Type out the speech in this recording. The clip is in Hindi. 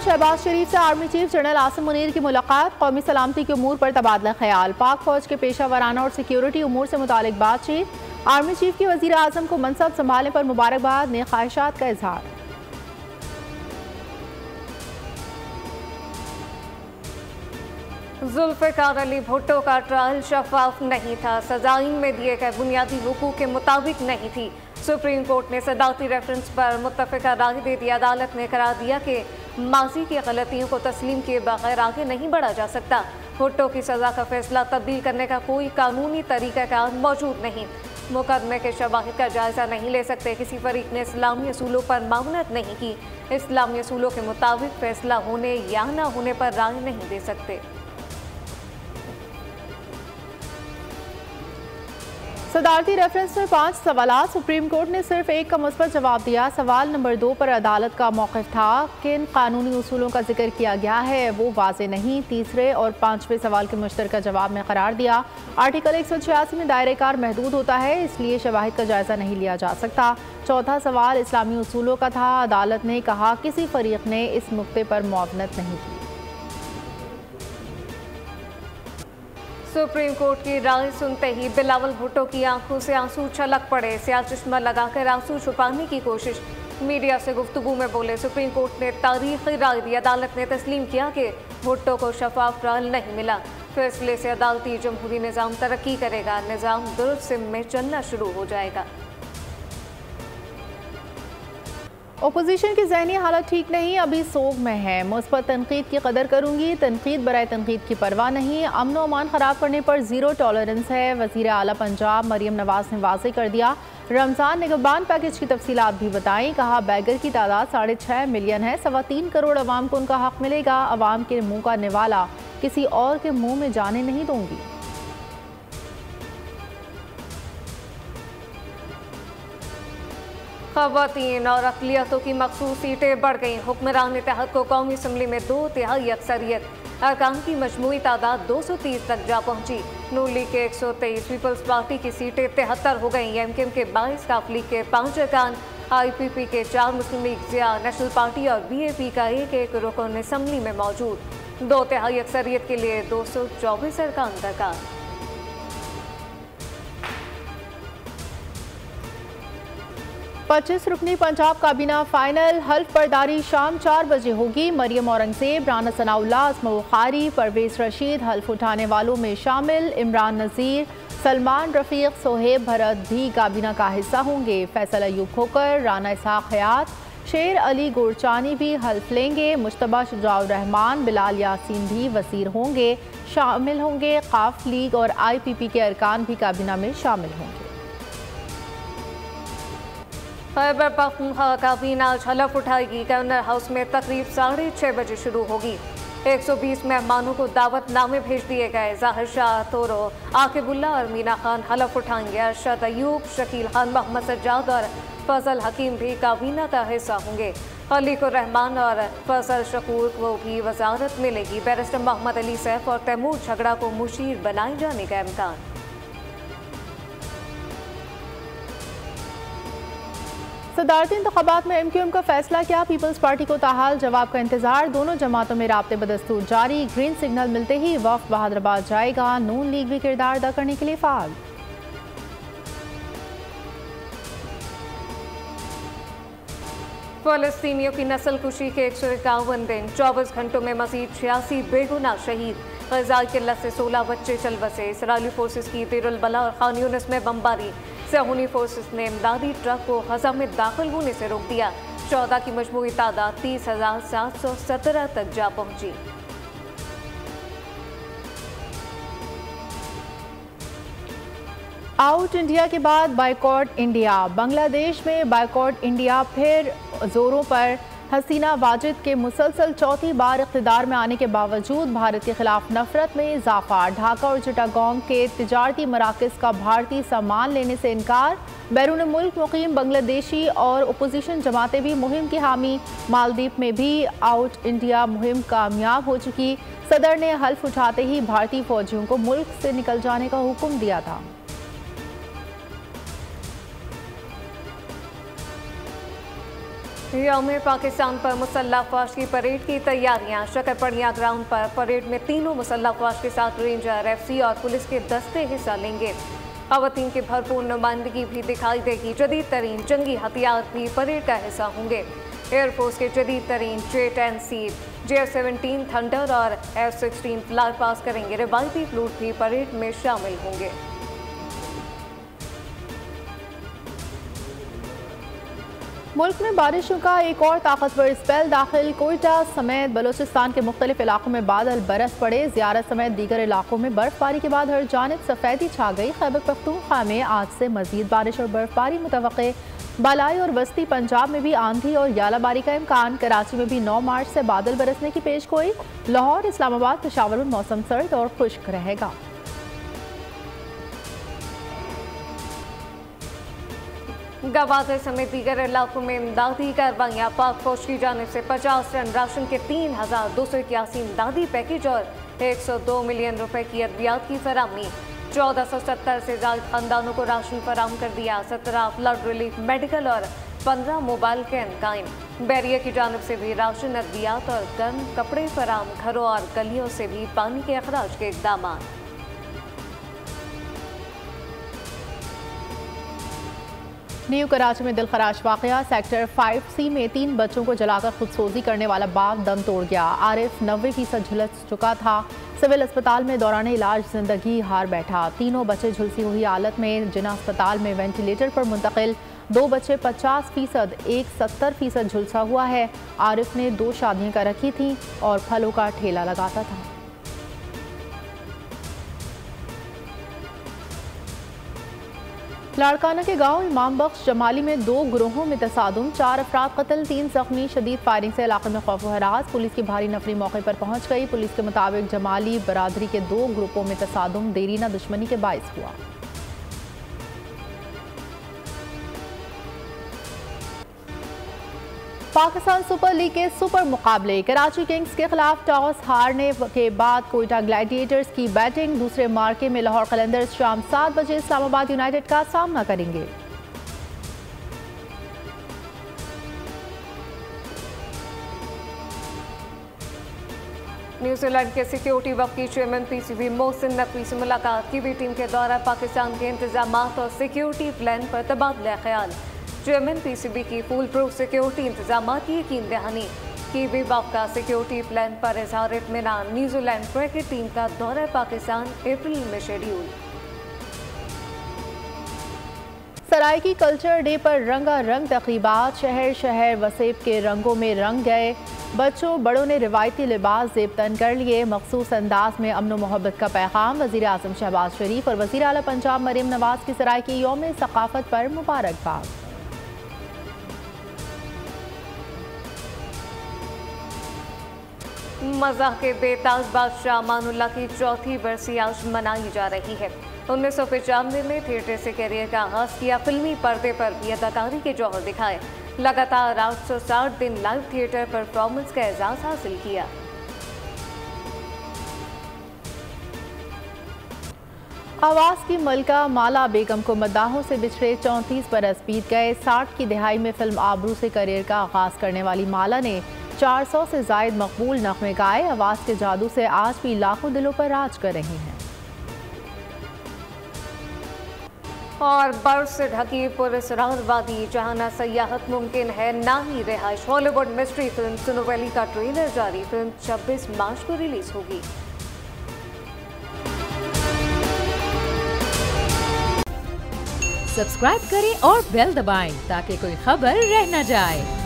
शहबाज शरीफ से army chief general Asim Munir की मुलाकात, कौमी सलामती के उमूर पर तबादला ख्याल, पाक फौज के पेशा वराना और सिक्योरिटी उमूर से मुतालिक बातचीत, आर्मी चीफ की वजीर आजम को मनसब संभालने पर मुबारकबाद, ने ख्वाहिशात का इजहार। जुल्फ़िकार अली भुट्टो का ट्रायल शफाफ नहीं था, सजाइन में दिए गए बुनियादी हुकूक के मुताबिक नहीं थी। सुप्रीम कोर्ट ने सदारती रेफरेंस पर मुत्तफ़िका राय दे दी। अदालत ने करार दिया कि माजी की गलतियों को तस्लीम किए बगैर आगे नहीं बढ़ा जा सकता। भुट्टो की सज़ा का फैसला तब्दील करने का कोई कानूनी तरीक़ाकार मौजूद नहीं। मुकदमे के शवाहिद का जायज़ा नहीं ले सकते। किसी फरीक ने इस्लामी असूलों पर मामनत नहीं की। इस्लामी असूलों के मुताबिक फैसला होने या न होने पर राय नहीं दे सकते। सदारती रेफरेंस में 5 सवालात, सुप्रीम कोर्ट ने सिर्फ एक का मुस्बत जवाब दिया। सवाल नंबर 2 पर अदालत का मौक़िफ़ था, किन कानूनी उसूलों का जिक्र किया गया है वो वाज़े नहीं। तीसरे और 5वें सवाल के मुश्तरका जवाब में करार दिया, आर्टिकल 186 में दायरे कार महदूद होता है, इसलिए शवाहिद का जायज़ा नहीं लिया जा सकता। चौथा सवाल इस्लामी उसूलों का था, अदालत ने कहा किसी फरीक ने इस नुक्ते पर मुआवनत नहीं की। सुप्रीम कोर्ट की राय सुनते ही बिलावल भुट्टो की आंखों से आंसू छलक पड़े। स्याह चश्मा लगाकर आंसू छुपाने की कोशिश, मीडिया से गुफ्तगू में बोले। सुप्रीम कोर्ट ने तारीखी राय दी। अदालत ने तस्लीम किया कि भुट्टो को शफाफ ट्रायल नहीं मिला। फैसले से अदालती जमहूरी निज़ाम तरक्की करेगा, निज़ाम दुरुस्त सिम में चलना शुरू हो जाएगा। ओपोजिशन की ज़हनी हालत ठीक नहीं, अभी सोग में है। मुस्बत तनकीद की कदर करूंगी, तनकीद बराए तनकीद की परवाह नहीं। अमन व अमान ख़राब करने पर ज़ीरो टॉलरेंस है, वज़ीर आला पंजाब मरियम नवाज ने वाज़े कर दिया। रमज़ान निगहबान पैकेज की तफसीलात भी बताई, कहा बैगर की तादाद 6.5 मिलियन है, 3.25 करोड़ अवाम को उनका हक मिलेगा। अवाम के मुँह का निवाला किसी और के मुँह में जाने नहीं दूंगी। ख़वातीन और अक़लियतों की मखसूस सीटें बढ़ गईं। हुक्मरान इत्तेहाद को कौमी असम्बली में 2/3 अक्सरियत, अरकान की मजमूई तादाद 230 तक जा पहुंची। नून लीग के 123, पीपल्स पार्टी की सीटें 73 हो गईं। एमकेएम के 22, काफ लीग के 5 अरकान, IPP के 4, मुस्लिम लीग ज़िया, नेशनल पार्टी और BAP का एक रुकन असम्बली में मौजूद। 2/3 अक्सरियत के लिए 224 अरकान दरकार। पच्चीस रुकनी पंजाब काबीना फाइनल, हल्फ बर्दारी शाम 4 बजे होगी। मरियम औरंगजेब, राना सनाउल्लाह, अस्मा बुखारी, परवेज रशीद हल्फ उठाने वालों में शामिल। इमरान नज़ीर, सलमान रफ़ीक, सोहेब भरत भी काबीना का हिस्सा होंगे। फैसल अयूब खोकर, राना इसहाक हयात, शेर अली गोरचानी भी हल्फ लेंगे। मुश्तबा शुजाउर रहमान, बिलाल यासीन भी वज़ीर होंगे, शामिल होंगे। काफ लीग और IPP के अरकान भी काबीना में शामिल होंगे। खैबर पख्तूनख्वा काबीना आज हलफ उठाएगी। गवर्नर हाउस में तकरीब 6:30 बजे शुरू होगी। 120 मेहमानों को दावतनामे भेज दिए गए। जाहिर शाह तोरो, आकिबुल्ला और मीना खान हलफ उठाएंगे। अरशद अयूब, शकील खान, मोहम्मद सज्जाद और फजल हकीम भी काबीना का हिस्सा होंगे। खलीकुर रहमान और फजल शकूर को भी वजारत मिलेगी। बैरिस्टर मोहम्मद अली सैफ और तैमूर झगड़ा को मुशीर बनाए जाने का इम्कान। सदारती इंतखाबात में MQM का फैसला क्या, पीपल्स पार्टी को ताहाल जवाब का इंतजार। दोनों जमातों में राब्ते बदस्तूर जारी, ग्रीन सिग्नल मिलते ही वफ्द बहादुराबाद जाएगा। नून लीग भी किरदार अदा करने के लिए फाल। फलस्तीनियों की नस्ल कुशी के 151 दिन, 24 घंटों में मजीद 86 बेगुनाह शहीद। ग़ज़ाई किल्लत से 16 बच्चे चल बसे। इसराइली फोर्सेस की देरुल बला और खान यूनिस में बमबारी। सहूनी फोर्सेस ने इमदादी ट्रक को गज़ा में दाखिल होने से रोक दिया। 14 की मजमूई तादाद 30,717 तक जा पहुंची। आउट इंडिया के बाद बायकॉट इंडिया, बांग्लादेश में बायकॉट इंडिया फिर जोरों पर। हसीना वाजिद के मुसलसल चौथी बार इक़्तिदार में आने के बावजूद भारत के खिलाफ नफरत में इजाफा। ढाका और चिटागोंग के तिजारती मराकज़ का भारतीय सामान लेने से इनकार। बैरून मुल्क मुकीम बांग्लादेशी और अपोजिशन जमातें भी मुहिम की हामी। मालदीव में भी आउट इंडिया मुहिम कामयाब हो चुकी। सदर ने हल्फ उठाते ही भारतीय फौजियों को मुल्क से निकल जाने का हुक्म दिया था। यौम पाकिस्तान पर मुसल्लह अफवाज की परेड की तैयारियां। शकरपड़िया ग्राउंड पर परेड में तीनों मुसल्लह अफवाज के साथ रेंजर, FC और पुलिस के दस्ते हिस्सा लेंगे। खवातीन की भरपूर नुमाइंदगी भी दिखाई देगी। जदीद तरीन जंगी हथियार भी परेड का हिस्सा होंगे। एयरफोर्स के जदीद तरीन J-10C, JF-17 थंडर और F-16 फ्लाई पास करेंगे। रिवायती फ्लूट भी परेड में शामिल होंगे। मुल्क में बारिशों का एक और ताकतवर स्पेल दाखिल। कोयटा समेत बलूचिस्तान के मुख्तलिफ इलाकों में बादल बरस पड़े। ज़ियारत समेत दीगर इलाकों में बर्फबारी के बाद हर जानिब सफ़ेदी छा गई। खैबर पख्तूनख्वा में आज से मजीद बारिश और बर्फबारी मुतवक्के। बालाई और वस्ती पंजाब में भी आंधी और यालाबारी का इम्कान। कराची में भी 9 मार्च से बादल बरसने की पेशगोई। लाहौर, इस्लामाबाद, पेशावर में मौसम सर्द और खुश्क रहेगा। गवादर समेत दीगर इलाकों में इमदादी कार्रवाइयाँ। पाक फौज की जानिब से 50 टन राशन के 3281 इमदादी पैकेज और 102 मिलियन रुपए की अद्वियात की फराहमी। 1470 से ज्यादा खानदानों को राशन फराहम कर दिया। 17 फ्लड रिलीफ मेडिकल और 15 मोबाइल कैंप कायम। बैरिया की जानिब से भी राशन, अद्वियात और गर्म कपड़े फराहम। घरों और गलियों से भी पानी के अखराज के इकदाम। न्यू कराची में दिलखराश वाकया। सेक्टर 5C में 3 बच्चों को जलाकर खुदसोजी करने वाला बाप दम तोड़ गया। आरिफ 90% झुलस चुका था। सिविल अस्पताल में दौरान इलाज जिंदगी हार बैठा। तीनों बच्चे झुलसी हुई हालत में जिना अस्पताल में वेंटिलेटर पर मुंतकिल। 2 बच्चे 50%, एक 70% झुलसा हुआ है। आरिफ ने 2 शादियां कर रखी थीं और फलों का ठेला लगाता था। लाड़काना के गांव इमाम बख्श जमाली में 2 गिरोहों में तसादुम। 4 अफराद कत्ल, 3 जख्मी। शदीद फायरिंग से इलाके में खौफ हरास। पुलिस की भारी नफरी मौके पर पहुंच गई। पुलिस के मुताबिक जमाली बरादरी के 2 ग्रुपों में तसादुम देरीना दुश्मनी के बाइस हुआ। पाकिस्तान सुपर लीग के सुपर मुकाबले। कराची किंग्स के खिलाफ टॉस हारने के बाद कोयटा ग्लैडिएटर्स की बैटिंग। दूसरे मार्के में लाहौर कलंदर्स शाम 7 बजे इस्लामाबाद यूनाइटेड का सामना करेंगे। न्यूजीलैंड के सिक्योरिटी वफ की चेयरमैन PCB मोहसिन नकवी से मुलाकात की। भी टीम के दौरा पाकिस्तान के इंतजामात और सिक्योरिटी प्लान पर तबादला ख्याल। चेयरमैन PCB की फुल प्रूफ सिक्योरिटी इंतजाम की यकीन दहानी की। भी वफ का सिक्योरिटी प्लान पर इजहार इत्मीनान। न्यूजीलैंड क्रिकेट टीम का दौरा पाकिस्तान अप्रैल में शेड्यूल। सराइकी कल्चर डे पर रंगारंग तक़रीबात। शहर शहर वसेब के रंगों में रंग गए। बच्चों बड़ों ने रिवायती लिबास ज़ेब तन कर लिए। मखसूस अंदाज में अमन व मोहब्बत का पैगाम। वज़ीर आज़म शहबाज शरीफ और वज़ीर आला पंजाब मरीम नवाज की सराइकी यौम सक़ाफ़त पर मुबारकबाद। मज़ाह के बेताज बादशाह अमानुल्लाह की 4थी बरसी आज मनाई जा रही है। 1995 में थिएटर से करियर का आगाज किया। फिल्मी पर्दे पर भी अदाकारी के जौहर दिखाए। लगातार 860 दिन लाइव थिएटर परफॉर्मेंस का एजाज हासिल किया। आवाज़ की मलका माला बेगम को मद्दाहों से बिछड़े 34 बरस बीत गए। 60 की दिहाई में फिल्म आबरू से करियर का आगाज करने वाली माला ने 400 से जायद मकबूल नग़मे गाए। आवाज़ के जादू से आज भी लाखों दिलों पर राज कर रही हैं। और बर्फ से ढकी पुरअसरार वादी, जहां ना सयाहत मुमकिन है ना ही रिहाइश। हॉलीवुड मिस्ट्री फिल्म सुनो वैली का ट्रेलर जारी। फिल्म 26 मार्च को रिलीज होगी। सब्सक्राइब करें और बेल दबाएं ताकि कोई खबर रह न जाए।